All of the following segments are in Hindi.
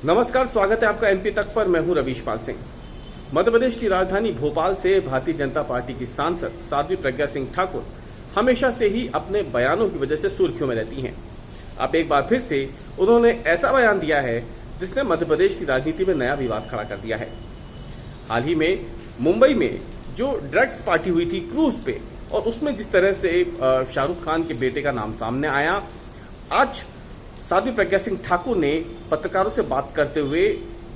नमस्कार, स्वागत है आपका एमपी तक पर। मैं हूं रवीश पाल सिंह। मध्य प्रदेश की राजधानी भोपाल से भारतीय जनता पार्टी की सांसद साध्वी प्रज्ञा सिंह ठाकुर हमेशा से ही अपने बयानों की वजह से सुर्खियों में रहती हैं। अब एक बार फिर से उन्होंने ऐसा बयान दिया है जिसने मध्य प्रदेश की राजनीति में नया विवाद खड़ा कर दिया है। हाल ही में मुंबई में जो ड्रग्स पार्टी हुई थी क्रूज पे, और उसमें जिस तरह से शाहरुख खान के बेटे का नाम सामने आया, आज साध्वी प्रज्ञा सिंह ठाकुर ने पत्रकारों से बात करते हुए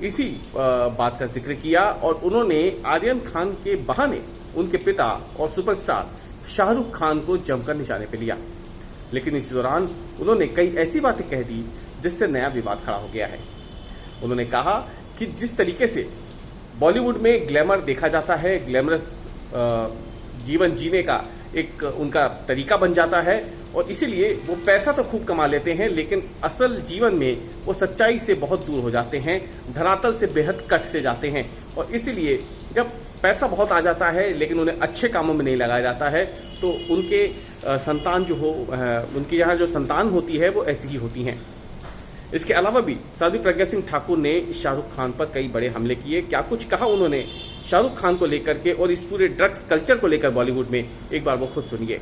इसी बात का जिक्र किया और उन्होंने आर्यन खान के बहाने उनके पिता और सुपरस्टार शाहरुख खान को जमकर निशाने पर लिया। लेकिन इस दौरान उन्होंने कई ऐसी बातें कह दी जिससे नया विवाद खड़ा हो गया है। उन्होंने कहा कि जिस तरीके से बॉलीवुड में ग्लैमर देखा जाता है, ग्लैमरस जीवन जीने का एक उनका तरीका बन जाता है और इसीलिए वो पैसा तो खूब कमा लेते हैं, लेकिन असल जीवन में वो सच्चाई से बहुत दूर हो जाते हैं, धरातल से बेहद कट से जाते हैं। और इसीलिए जब पैसा बहुत आ जाता है लेकिन उन्हें अच्छे कामों में नहीं लगाया जाता है तो उनके संतान जो हो उनके यहाँ जो संतान होती है वो ऐसी ही होती हैं। इसके अलावा भी साध्वी प्रज्ञा सिंह ठाकुर ने शाहरुख खान पर कई बड़े हमले किए। क्या कुछ कहा उन्होंने शाहरुख खान को लेकर के और इस पूरे ड्रग्स कल्चर को लेकर बॉलीवुड में, एक बार वो खुद सुनिए।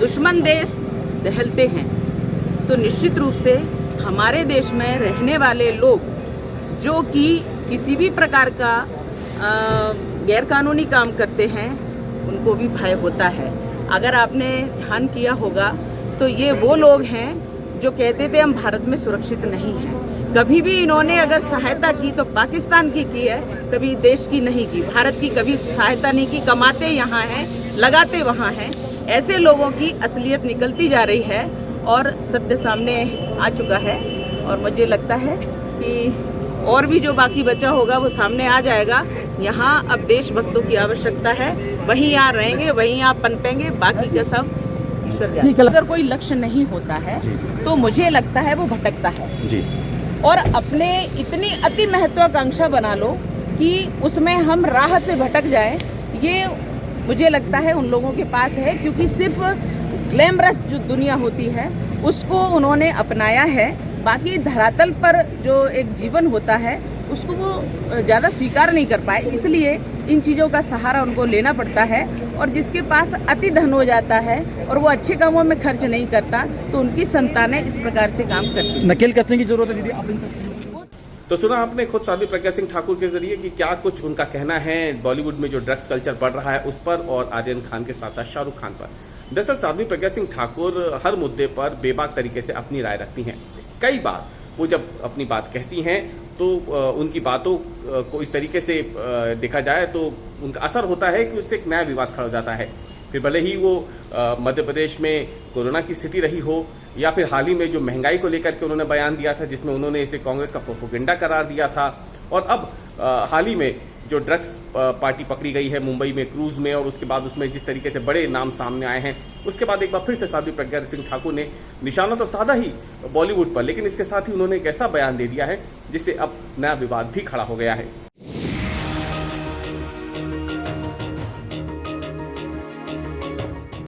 दुश्मन देश दहलते हैं तो निश्चित रूप से हमारे देश में रहने वाले लोग जो कि किसी भी प्रकार का गैरकानूनी काम करते हैं उनको भी भय होता है। अगर आपने ध्यान किया होगा तो ये वो लोग हैं जो कहते थे हम भारत में सुरक्षित नहीं हैं। कभी भी इन्होंने अगर सहायता की तो पाकिस्तान की है, कभी देश की नहीं की, भारत की कभी सहायता नहीं की। कमाते यहाँ हैं, लगाते वहाँ हैं। ऐसे लोगों की असलियत निकलती जा रही है और सत्य सामने आ चुका है। और मुझे लगता है कि और भी जो बाकी बचा होगा वो सामने आ जाएगा। यहाँ अब देशभक्तों की आवश्यकता है, वहीं यहाँ रहेंगे, वहीं यहाँ पनपेंगे, बाकी का सब ईश्वर जाने। अगर कोई लक्ष्य नहीं होता है तो मुझे लगता है वो भटकता है जी। और अपने इतनी अति महत्वाकांक्षा बना लो कि उसमें हम राह से भटक जाएं, ये मुझे लगता है उन लोगों के पास है, क्योंकि सिर्फ ग्लैमरस जो दुनिया होती है उसको उन्होंने अपनाया है। बाकी धरातल पर जो एक जीवन होता है उसको वो ज़्यादा स्वीकार नहीं कर पाए, इसलिए इन चीज़ों का सहारा उनको लेना पड़ता है। और जिसके पास अति धन हो जाता है और वो अच्छे कामों में खर्च नहीं करता तो उनकी संतानें इस प्रकार से काम करती हैं। नकेल कसने की जरूरत है दीदी आप इन सब। तो सुना आपने खुद साध्वी प्रज्ञा सिंह ठाकुर के जरिए कि क्या कुछ उनका कहना है बॉलीवुड में जो ड्रग्स कल्चर बढ़ रहा है उस पर और आर्यन खान के साथ साथ शाहरुख खान पर। दरअसल साध्वी प्रज्ञा सिंह ठाकुर हर मुद्दे पर बेबाक तरीके से अपनी राय रखती हैं। कई बार वो जब अपनी बात कहती हैं तो उनकी बातों को इस तरीके से देखा जाए तो उनका असर होता है कि उससे एक नया विवाद खड़ा हो जाता है। फिर भले ही वो मध्य प्रदेश में कोरोना की स्थिति रही हो या फिर हाल ही में जो महंगाई को लेकर के उन्होंने बयान दिया था जिसमें उन्होंने इसे कांग्रेस का प्रोपेगेंडा करार दिया था, और अब हाल ही में जो ड्रग्स पार्टी पकड़ी गई है मुंबई में क्रूज में, और उसके बाद उसमें जिस तरीके से बड़े नाम सामने आए हैं, उसके बाद एक बार फिर से साध्वी प्रज्ञा सिंह ठाकुर ने निशाना तो साधा ही बॉलीवुड पर, लेकिन इसके साथ ही उन्होंने एक ऐसा बयान दे दिया है जिससे अब नया विवाद भी खड़ा हो गया है।